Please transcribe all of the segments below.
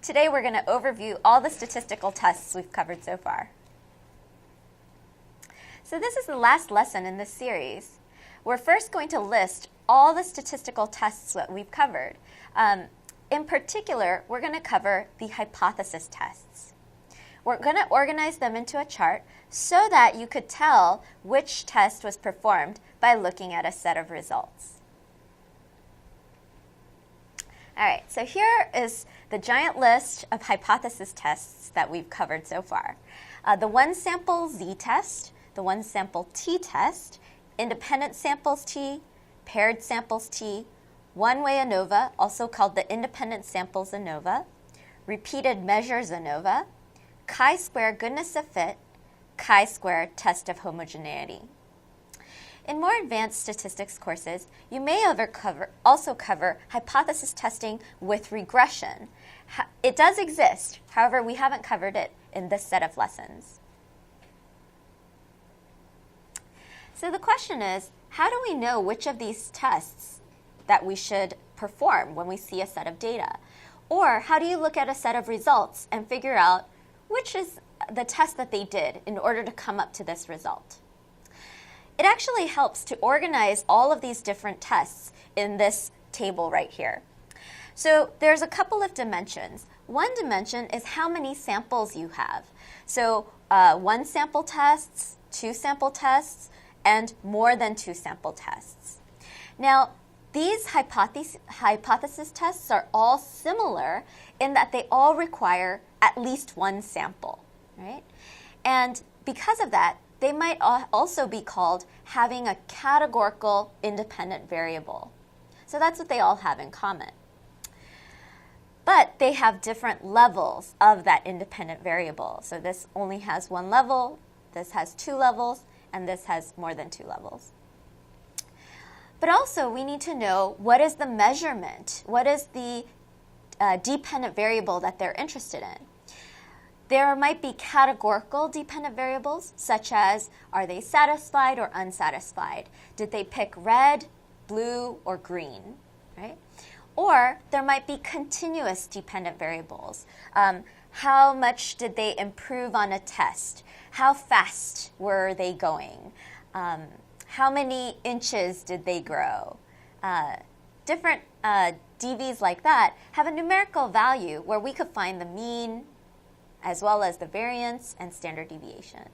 Today we're going to overview all the statistical tests we've covered so far. So this is the last lesson in this series. We're first going to list all the statistical tests that we've covered. In particular, we're going to cover the hypothesis tests. We're going to organize them into a chart so that you could tell which test was performed by looking at a set of results. All right, so here is the giant list of hypothesis tests that we've covered so far. The one-sample z-test, the one-sample t-test, independent samples t, paired samples t, one-way ANOVA, also called the independent samples ANOVA, repeated measures ANOVA, chi-square goodness of fit, chi-square test of homogeneity. In more advanced statistics courses, you may also cover hypothesis testing with regression. It does exist, however, we haven't covered it in this set of lessons. So the question is, how do we know which of these tests that we should perform when we see a set of data? Or how do you look at a set of results and figure out which is the test that they did in order to come up to this result? It actually helps to organize all of these different tests in this table right here. So there's a couple of dimensions. One dimension is how many samples you have. So one sample tests, two sample tests, and more than two sample tests. Now, these hypothesis tests are all similar in that they all require at least one sample, right? And because of that, they might also be called having a categorical independent variable. So that's what they all have in common. But they have different levels of that independent variable. So this only has one level, this has two levels, and this has more than two levels. But also we need to know what is the measurement, what is the dependent variable that they're interested in. There might be categorical dependent variables, such as are they satisfied or unsatisfied? Did they pick red, blue, or green, right? Or there might be continuous dependent variables. How much did they improve on a test? How fast were they going? How many inches did they grow? Different DVs like that have a numerical value where we could find the mean, as well as the variance and standard deviation.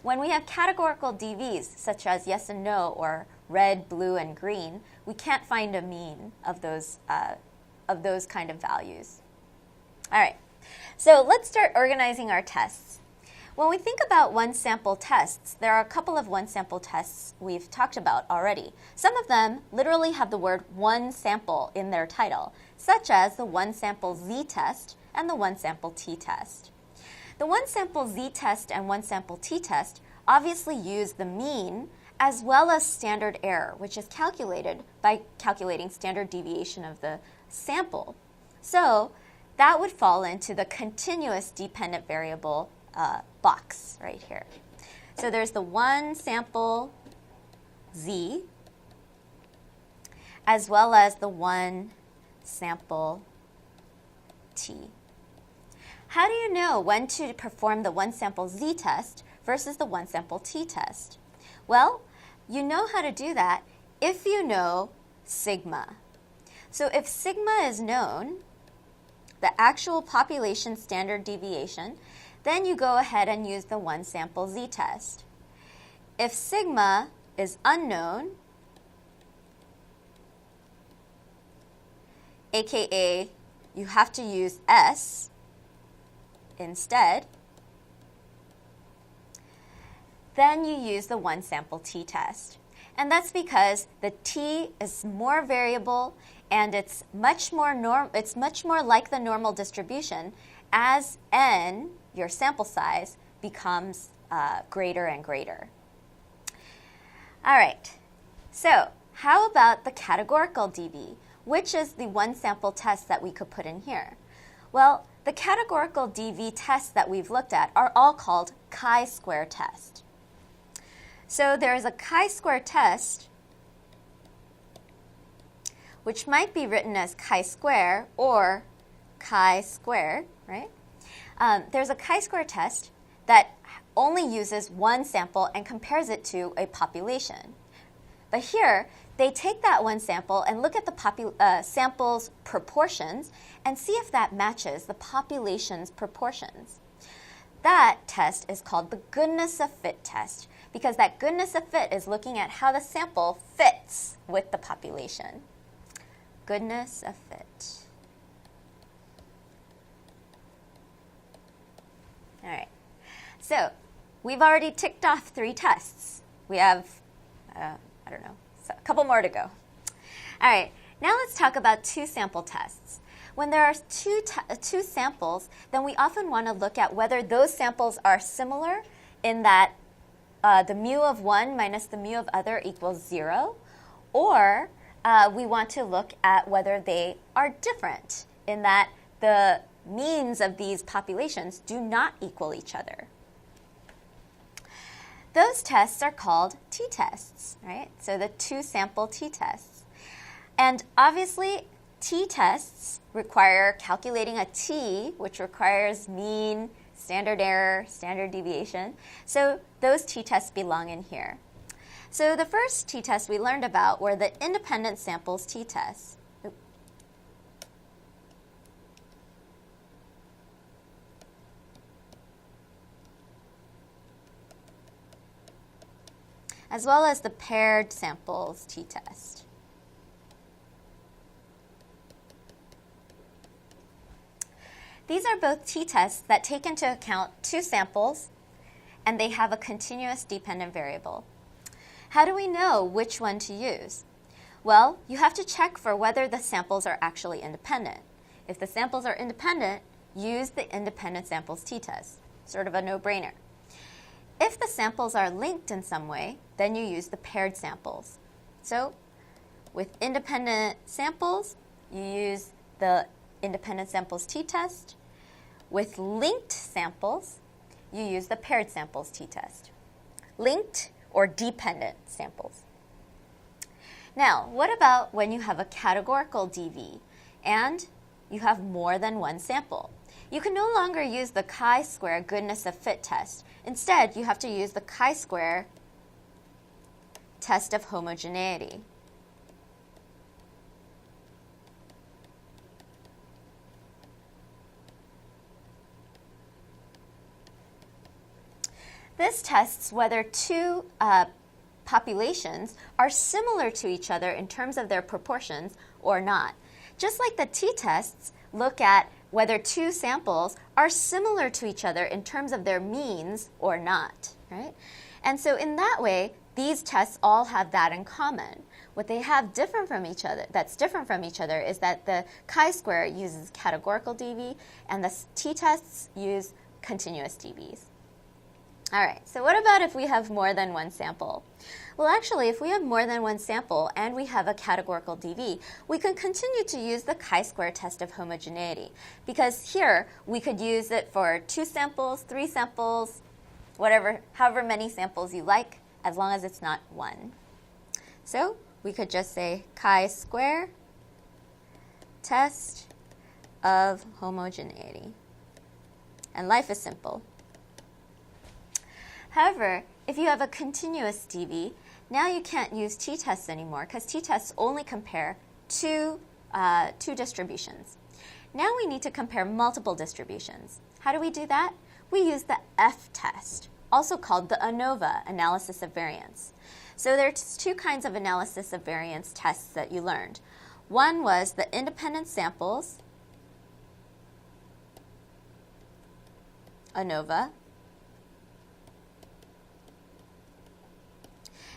When we have categorical DVs, such as yes and no, or red, blue, and green, we can't find a mean of those kind of values. All right, so let's start organizing our tests. When we think about one-sample tests, there are a couple of one-sample tests we've talked about already. Some of them literally have the word one sample in their title, such as the one-sample z-test and the one-sample t-test. The one-sample z-test and one-sample t-test obviously use the mean as well as standard error, which is calculated by calculating standard deviation of the sample. So that would fall into the continuous dependent variable box right here. So there's the one sample z as well as the one sample t. How do you know when to perform the one sample z-test versus the one sample t-test? Well, you know how to do that if you know sigma. So if sigma is known, the actual population standard deviation, then you go ahead and use the one sample z-test. If sigma is unknown, aka you have to use S instead, then you use the one sample t-test. And that's because the t is more variable and it's much more like the normal distribution as n, your sample size, becomes greater and greater. All right, so how about the categorical DV, which is the one sample test that we could put in here? Well, the categorical DV tests that we've looked at are all called chi-square test. So there's a chi-square test, which might be written as chi-square or chi-square, right? There's a chi-square test that only uses one sample and compares it to a population. But here, they take that one sample and look at the sample's proportions and see if that matches the population's proportions. That test is called the goodness of fit test, because that goodness of fit is looking at how the sample fits with the population. Goodness of fit. All right. So we've already ticked off 3 tests. We have, I don't know, a couple more to go. All right. Now let's talk about 2 sample tests. When there are two samples, then we often want to look at whether those samples are similar in that the mu of one minus the mu of other equals 0, or we want to look at whether they are different in that the means of these populations do not equal each other. Those tests are called t-tests, right? So the 2-sample t-tests. And obviously, t-tests require calculating a t, which requires mean, standard error, standard deviation. So those t-tests belong in here. So the first t-test we learned about were the independent samples t-tests. As well as the paired samples t-test. These are both t-tests that take into account 2 samples, and they have a continuous dependent variable. How do we know which one to use? Well, you have to check for whether the samples are actually independent. If the samples are independent, use the independent samples t-test. Sort of a no-brainer. If the samples are linked in some way, then you use the paired samples. So, with independent samples, you use the independent samples t-test. With linked samples, you use the paired samples t-test. Linked or dependent samples. Now, what about when you have a categorical DV and you have more than one sample? You can no longer use the chi-square goodness of fit test. Instead, you have to use the chi-square test of homogeneity. This tests whether 2 populations are similar to each other in terms of their proportions or not. Just like the t-tests look at whether 2 samples are similar to each other in terms of their means or not, right? And so in that way, these tests all have that in common. What they have different from each other, that's different from each other, is that the chi-square uses categorical DV and the t-tests use continuous DVs. All right, so what about if we have more than one sample? Well, actually, if we have more than one sample and we have a categorical DV, we can continue to use the chi-square test of homogeneity, because here we could use it for 2 samples, 3 samples, whatever, however many samples you like, as long as it's not 1. So we could just say chi-square test of homogeneity. And life is simple. However, if you have a continuous DV, now you can't use t-tests anymore because t-tests only compare two distributions. Now we need to compare multiple distributions. How do we do that? We use the F-test, also called the ANOVA, analysis of variance. So there's 2 kinds of analysis of variance tests that you learned. One was the independent samples, ANOVA,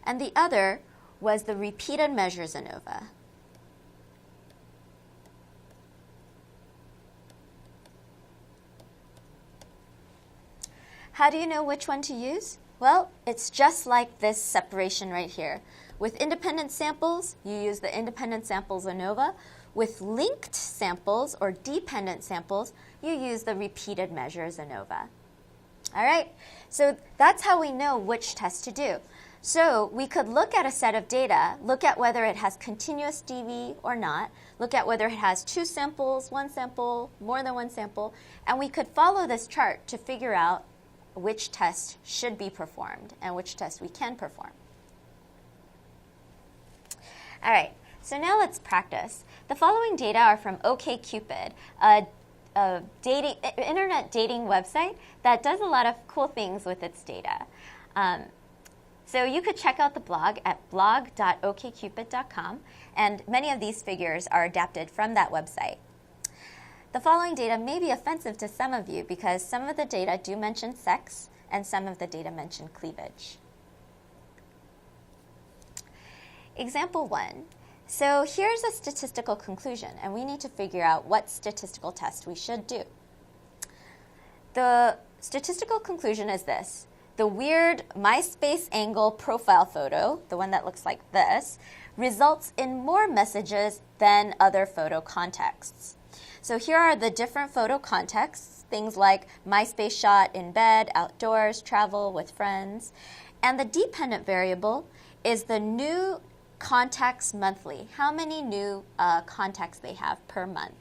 and the other was the repeated measures ANOVA. How do you know which one to use? Well, it's just like this separation right here. With independent samples, you use the independent samples ANOVA. With linked samples or dependent samples, you use the repeated measures ANOVA. All right, so that's how we know which test to do. So we could look at a set of data, look at whether it has continuous DV or not, look at whether it has 2 samples, 1 sample, more than 1 sample, and we could follow this chart to figure out which test should be performed and which test we can perform. All right, so now let's practice. The following data are from OkCupid, a internet dating website that does a lot of cool things with its data. So you could check out the blog at blog.okcupid.com, and many of these figures are adapted from that website. The following data may be offensive to some of you because some of the data do mention sex and some of the data mention cleavage. Example 1. So here's a statistical conclusion, and we need to figure out what statistical test we should do. The statistical conclusion is this. The weird MySpace angle profile photo, the one that looks like this, results in more messages than other photo contexts. So here are the different photo contexts, things like MySpace shot in bed, outdoors, travel with friends. And the dependent variable is the new contacts monthly, how many new contacts they have per month.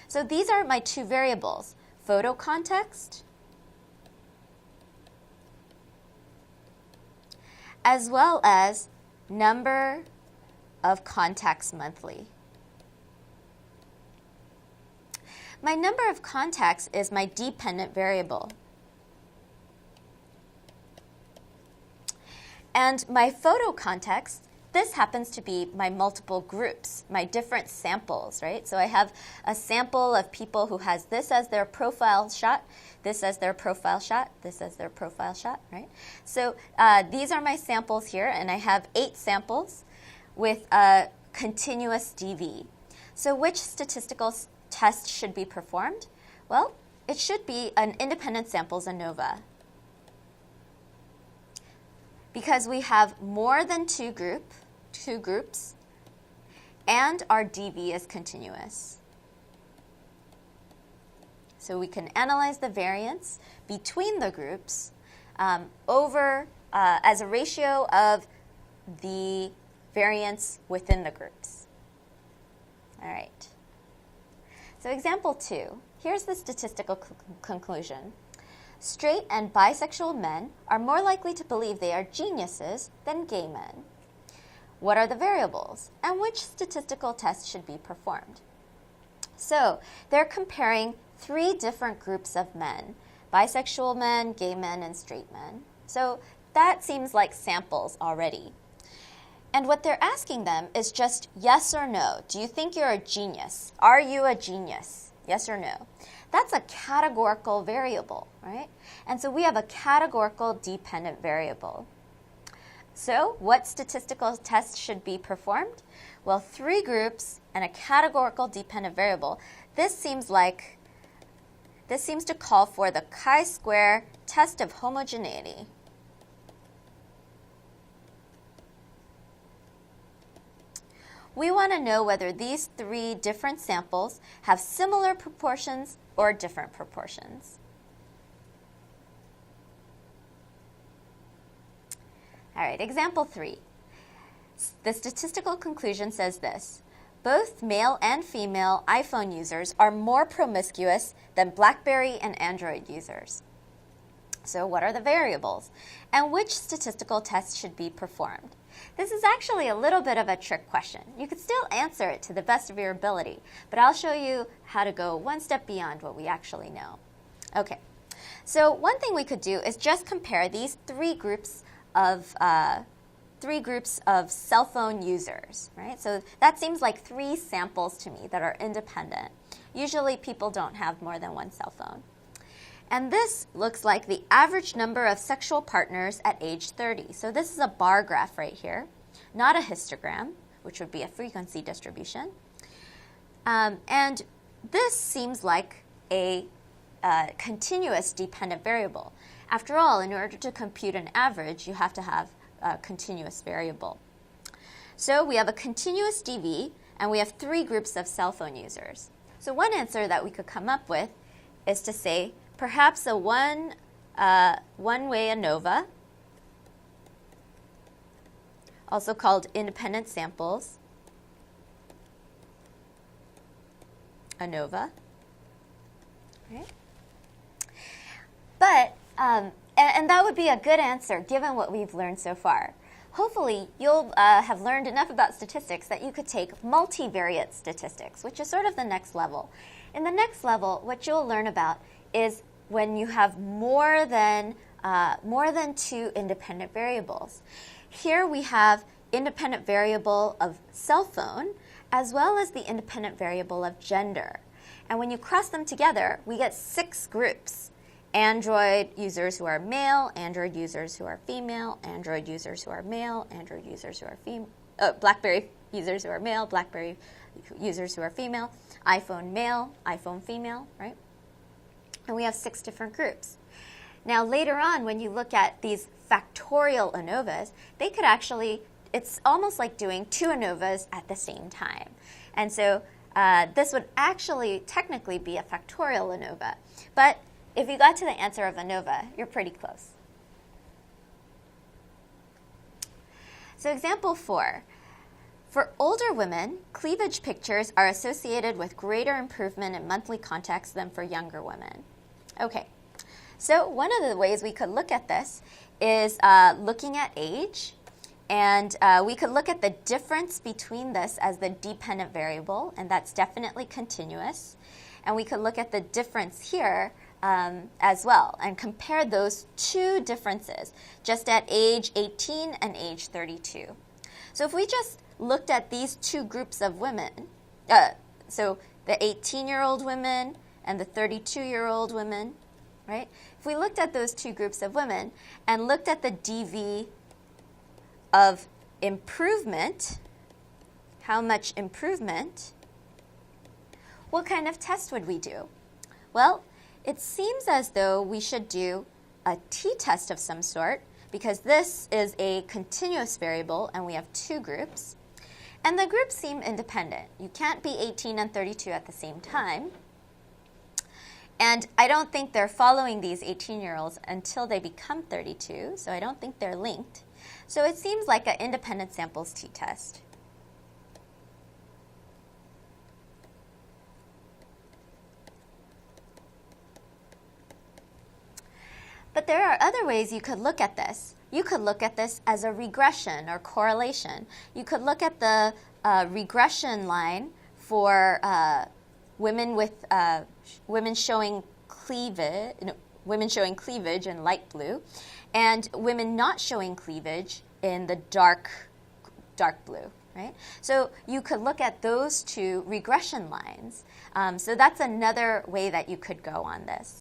So these are my 2 variables, photo context as well as number of contacts monthly. My number of contacts is my dependent variable. And my photo context, this happens to be my multiple groups, my different samples, right? So I have a sample of people who has this as their profile shot, this as their profile shot, this as their profile shot, right? So these are my samples here, and I have 8 samples with a continuous DV. So which statistical test should be performed? Well, it should be an independent samples ANOVA. Because we have more than 2 groups, and our DV is continuous. So we can analyze the variance between the groups as a ratio of the variance within the groups. All right. So example 2, here's the statistical conclusion. Straight and bisexual men are more likely to believe they are geniuses than gay men. What are the variables, and which statistical test should be performed? So they're comparing 3 different groups of men, bisexual men, gay men, and straight men. So that seems like samples already. And what they're asking them is just yes or no. Do you think you're a genius? Are you a genius? Yes or no? That's a categorical variable, right? And so we have a categorical dependent variable. So what statistical test should be performed? Well, 3 groups and a categorical dependent variable. This seems to call for the chi-square test of homogeneity. We want to know whether these 3 different samples have similar proportions or different proportions. All right, example 3. The statistical conclusion says this. Both male and female iPhone users are more promiscuous than BlackBerry and Android users. So what are the variables? And which statistical test should be performed? This is actually a little bit of a trick question. You could still answer it to the best of your ability, but I'll show you how to go one step beyond what we actually know. Okay, so one thing we could do is just compare these 3 groups of cell phone users, right? So that seems like 3 samples to me that are independent. Usually people don't have more than 1 cell phone. And this looks like the average number of sexual partners at age 30. So this is a bar graph right here, not a histogram, which would be a frequency distribution. And this seems like a continuous dependent variable. After all, in order to compute an average, you have to have a continuous variable. So we have a continuous DV, and we have 3 groups of cell phone users. So one answer that we could come up with is to say, perhaps a one-way ANOVA also called independent samples, ANOVA. Right? But, and that would be a good answer given what we've learned so far. Hopefully, you'll have learned enough about statistics that you could take multivariate statistics, which is sort of the next level. In the next level, what you'll learn about is when you have more than 2 independent variables. Here we have independent variable of cell phone, as well as the independent variable of gender. And when you cross them together, we get 6 groups. Android users who are male, Android users who are female, Android users who are male, Android users who are female, BlackBerry users who are male, BlackBerry users who are female, iPhone male, iPhone female, right? And we have 6 different groups. Now later on, when you look at these factorial ANOVAs, they could actually, it's almost like doing 2 ANOVAs at the same time. And so this would actually technically be a factorial ANOVA. But if you got to the answer of ANOVA, you're pretty close. So example 4. For older women, cleavage pictures are associated with greater improvement in monthly contacts than for younger women. Okay, so one of the ways we could look at this is looking at age. And we could look at the difference between this as the dependent variable, and that's definitely continuous. And we could look at the difference here as well and compare those 2 differences just at age 18 and age 32. So if we just looked at these 2 groups of women, so the 18-year-old women and the 32-year-old women, right? If we looked at those 2 groups of women and looked at the DV of improvement, how much improvement, what kind of test would we do? Well, it seems as though we should do a t-test of some sort because this is a continuous variable and we have 2 groups. And the groups seem independent. You can't be 18 and 32 at the same time. And I don't think they're following these 18-year-olds until they become 32, so I don't think they're linked. So it seems like an independent samples t-test. But there are other ways you could look at this. You could look at this as a regression or correlation. You could look at the regression line for women showing cleavage, women showing cleavage in light blue, and women not showing cleavage in the dark blue. Right? So you could look at those 2 regression lines. So that's another way that you could go on this.